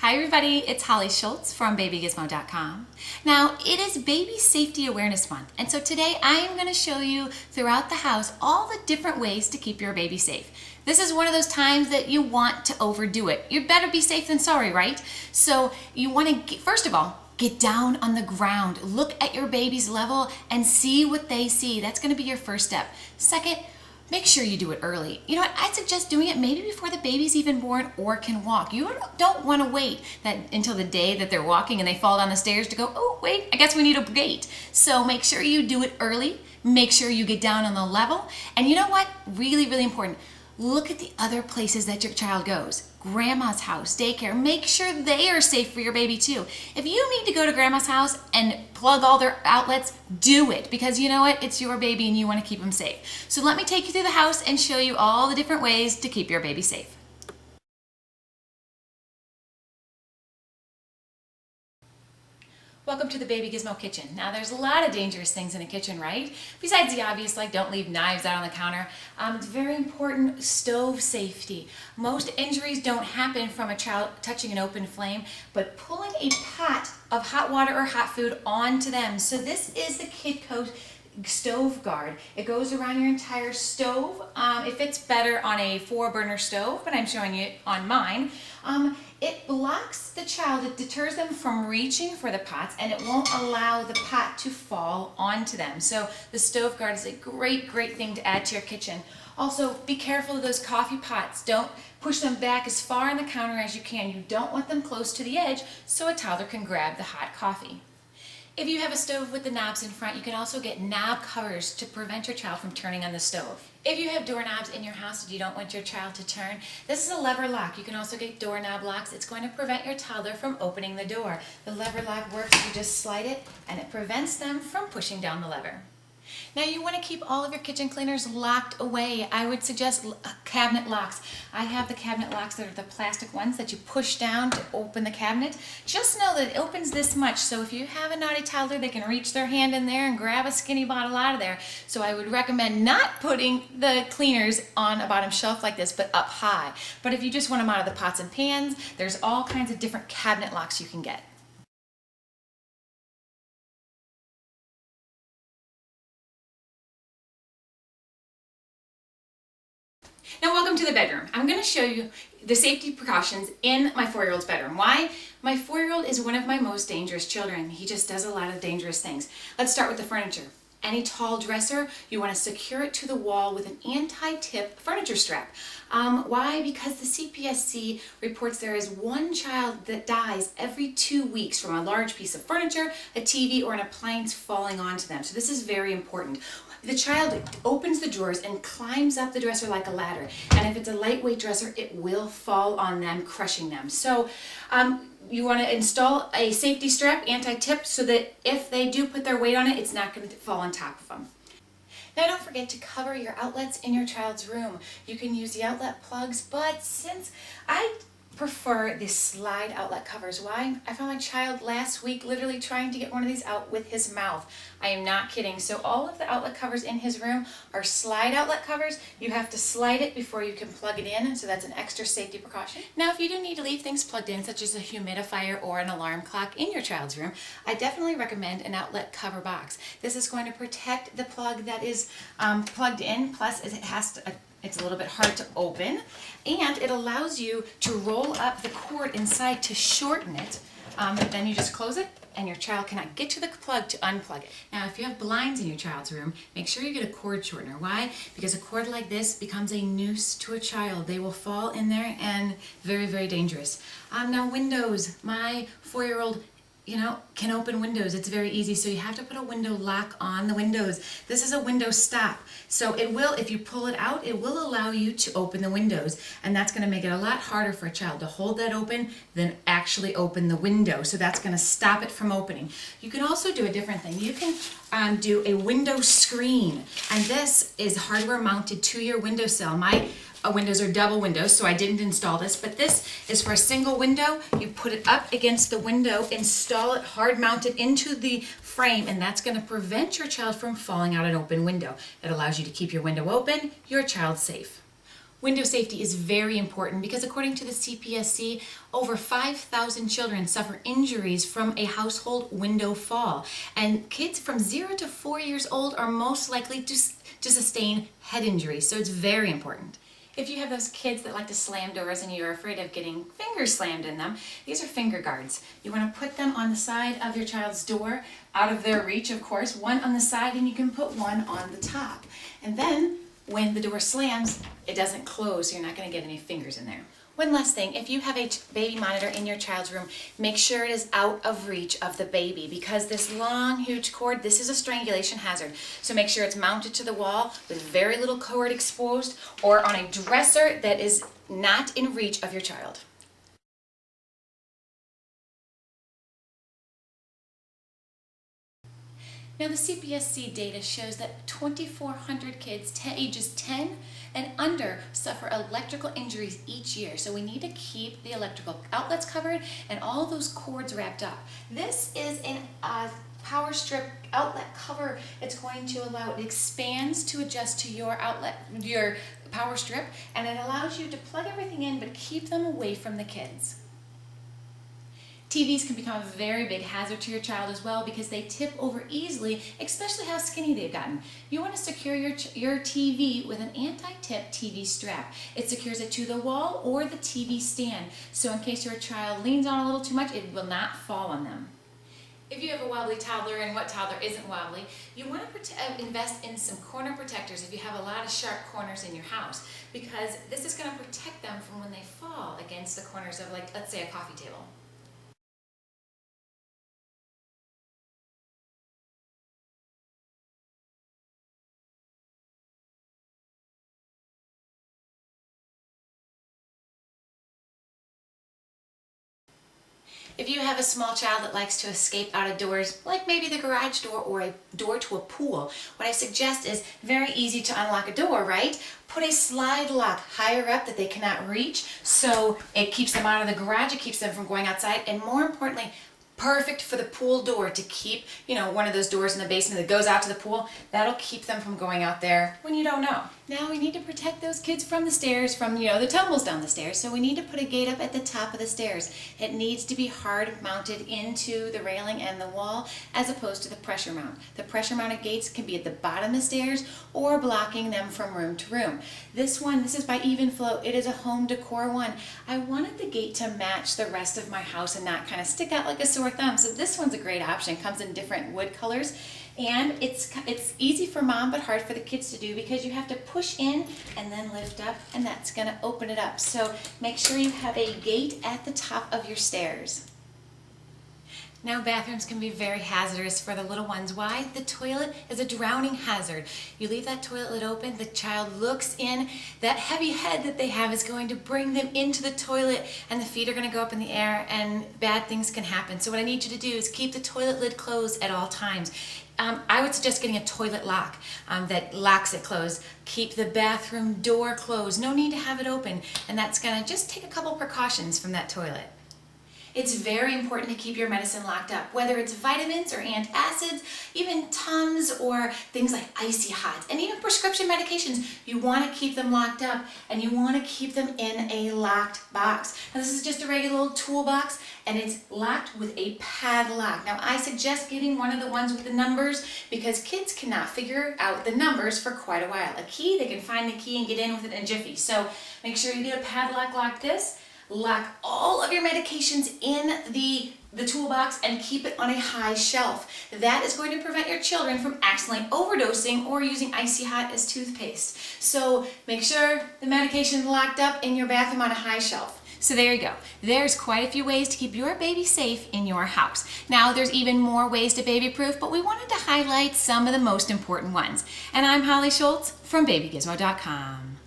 Hi everybody, it's Holly Schultz from babygizmo.com. Now, it is Baby Safety Awareness Month, and so today I am going to show you throughout the house all the different ways to keep your baby safe. This is one of those times that you want to overdo it. You better be safe than sorry, right? So you want to, first of all, get down on the ground. Look at your baby's level and see what they see. That's going to be your first step. Second, make sure you do it early. You know what, I'd suggest doing it maybe before the baby's even born or can walk. You don't want to wait until the day that they're walking and they fall down the stairs to go, oh wait, I guess we need a gate. So make sure you do it early. Make sure you get down on the level. And you know what, really, really important, look at the other places that your child goes. Grandma's house, daycare, make sure they are safe for your baby too. If you need to go to grandma's house and plug all their outlets, do it, because you know what, it's your baby and you want to keep them safe. So let me take you through the house and show you all the different ways to keep your baby safe. Welcome to the Baby Gizmo kitchen. Now there's a lot of dangerous things in a kitchen, right? Besides the obvious, like don't leave knives out on the counter. It's very important, stove safety. Most injuries don't happen from a child touching an open flame, but pulling a pot of hot water or hot food onto them. So this is the Kidco stove guard. It goes around your entire stove. It fits better on a 4-burner stove, but I'm showing you it on mine. It blocks the child, it deters them from reaching for the pots, and it won't allow the pot to fall onto them. So the stove guard is a great thing to add to your kitchen. Also, be careful of those coffee pots. Don't push them back as far on the counter as you can. You don't want them close to the edge so a toddler can grab the hot coffee. If you have a stove with the knobs in front, you can also get knob covers to prevent your child from turning on the stove. If you have doorknobs in your house and you don't want your child to turn, this is a lever lock. You can also get doorknob locks. It's going to prevent your toddler from opening the door. The lever lock works, you just slide it and it prevents them from pushing down the lever. Now you want to keep all of your kitchen cleaners locked away. I would suggest cabinet locks. I have the cabinet locks that are the plastic ones that you push down to open the cabinet. Just know that it opens this much, so if you have a naughty toddler, they can reach their hand in there and grab a skinny bottle out of there. So I would recommend not putting the cleaners on a bottom shelf like this, but up high. But if you just want them out of the pots and pans, there's all kinds of different cabinet locks you can get. Now welcome to the bedroom. I'm going to show you the safety precautions in my 4-year-old's bedroom. Why? My 4-year-old is one of my most dangerous children. He just does a lot of dangerous things. Let's start with the furniture. Any tall dresser, you want to secure it to the wall with an anti-tip furniture strap. Why? Because the CPSC reports there is one child that dies every 2 weeks from a large piece of furniture, a TV, or an appliance falling onto them. So this is very important. The child opens the drawers and climbs up the dresser like a ladder. And if it's a lightweight dresser, it will fall on them, crushing them. So you want to install a safety strap, anti-tip, so that if they do put their weight on it, it's not going to fall on top of them. Now don't forget to cover your outlets in your child's room. You can use the outlet plugs, but since I prefer the slide outlet covers. Why? I found my child last week literally trying to get one of these out with his mouth. I am not kidding. So all of the outlet covers in his room are slide outlet covers. You have to slide it before you can plug it in, so that's an extra safety precaution. Now if you do need to leave things plugged in, such as a humidifier or an alarm clock in your child's room, I definitely recommend an outlet cover box. This is going to protect the plug that is plugged in, plus it's a little bit hard to open, and it allows you to roll up the cord inside to shorten it. Then you just close it and your child cannot get to the plug to unplug it. Now if you have blinds in your child's room, make sure you get a cord shortener. Why? Because a cord like this becomes a noose to a child. They will fall in there and very dangerous. Now windows, my 4-year-old can open windows. It's very easy, so you have to put a window lock on the windows. This is a window stop, so it will, if you pull it out, it will allow you to open the windows, and that's going to make it a lot harder for a child to hold that open than actually open the window, so that's going to stop it from opening. You can also do a different thing. You can do a window screen, and this is hardware mounted to your windowsill. My windows are double windows, so I didn't install this, but this is for a single window. You put it up against the window, install it hard mounted into the frame, and that's going to prevent your child from falling out an open window. It allows you to keep your window open, your child safe. Window safety is very important because according to the CPSC, over 5,000 children suffer injuries from a household window fall. And kids from 0 to 4 years old are most likely to sustain head injuries, so it's very important. If you have those kids that like to slam doors and you're afraid of getting fingers slammed in them, these are finger guards. You want to put them on the side of your child's door, out of their reach, of course, one on the side, and you can put one on the top. And then when the door slams, it doesn't close, so you're not going to get any fingers in there. One last thing, if you have a baby monitor in your child's room, make sure it is out of reach of the baby because this long, huge cord, this is a strangulation hazard. So make sure it's mounted to the wall with very little cord exposed or on a dresser that is not in reach of your child. Now the CPSC data shows that 2,400 kids ages 10 and under suffer electrical injuries each year. So we need to keep the electrical outlets covered and all those cords wrapped up. This is a power strip outlet cover. It's going to allow, it expands to adjust to your outlet, your power strip, and it allows you to plug everything in but keep them away from the kids. TVs can become a very big hazard to your child as well because they tip over easily, especially how skinny they've gotten. You want to secure your TV with an anti-tip TV strap. It secures it to the wall or the TV stand, so in case your child leans on a little too much, it will not fall on them. If you have a wobbly toddler, and what toddler isn't wobbly, you want to invest in some corner protectors if you have a lot of sharp corners in your house, because this is going to protect them from when they fall against the corners of, like, let's say, a coffee table. If you have a small child that likes to escape out of doors, like maybe the garage door or a door to a pool, what I suggest is very easy to unlock a door, right? Put a slide lock higher up that they cannot reach, so it keeps them out of the garage, it keeps them from going outside, and more importantly, perfect for the pool door to keep, one of those doors in the basement that goes out to the pool. That'll keep them from going out there when you don't know. Now we need to protect those kids from the stairs, from, the tumbles down the stairs. So we need to put a gate up at the top of the stairs. It needs to be hard mounted into the railing and the wall as opposed to the pressure mount. The pressure mounted gates can be at the bottom of the stairs or blocking them from room to room. This is by Even Flow. It is a home decor one. I wanted the gate to match the rest of my house and not kind of stick out like a sore thumb. So this one's a great option. It comes in different wood colors. And it's easy for mom but hard for the kids to do because you have to push in and then lift up, and that's going to open it up. So make sure you have a gate at the top of your stairs. Now bathrooms can be very hazardous for the little ones. Why? The toilet is a drowning hazard. You leave that toilet lid open, the child looks in, that heavy head that they have is going to bring them into the toilet, and the feet are going to go up in the air and bad things can happen. So what I need you to do is keep the toilet lid closed at all times. I would suggest getting a toilet lock that locks it closed. Keep the bathroom door closed. No need to have it open, and that's going to just take a couple precautions from that toilet. It's very important to keep your medicine locked up, whether it's vitamins or antacids, even Tums or things like Icy Hot, and even prescription medications. You want to keep them locked up, and you want to keep them in a locked box. Now this is just a regular old toolbox, and it's locked with a padlock. Now I suggest getting one of the ones with the numbers because kids cannot figure out the numbers for quite a while. A key, they can find the key and get in with it in a jiffy. So make sure you get a padlock like this. Lock all of your medications in the toolbox and keep it on a high shelf. That is going to prevent your children from accidentally overdosing or using Icy Hot as toothpaste. So make sure the medication is locked up in your bathroom on a high shelf. So there you go. There's quite a few ways to keep your baby safe in your house. Now there's even more ways to baby-proof, but we wanted to highlight some of the most important ones. And I'm Holly Schultz from babygizmo.com.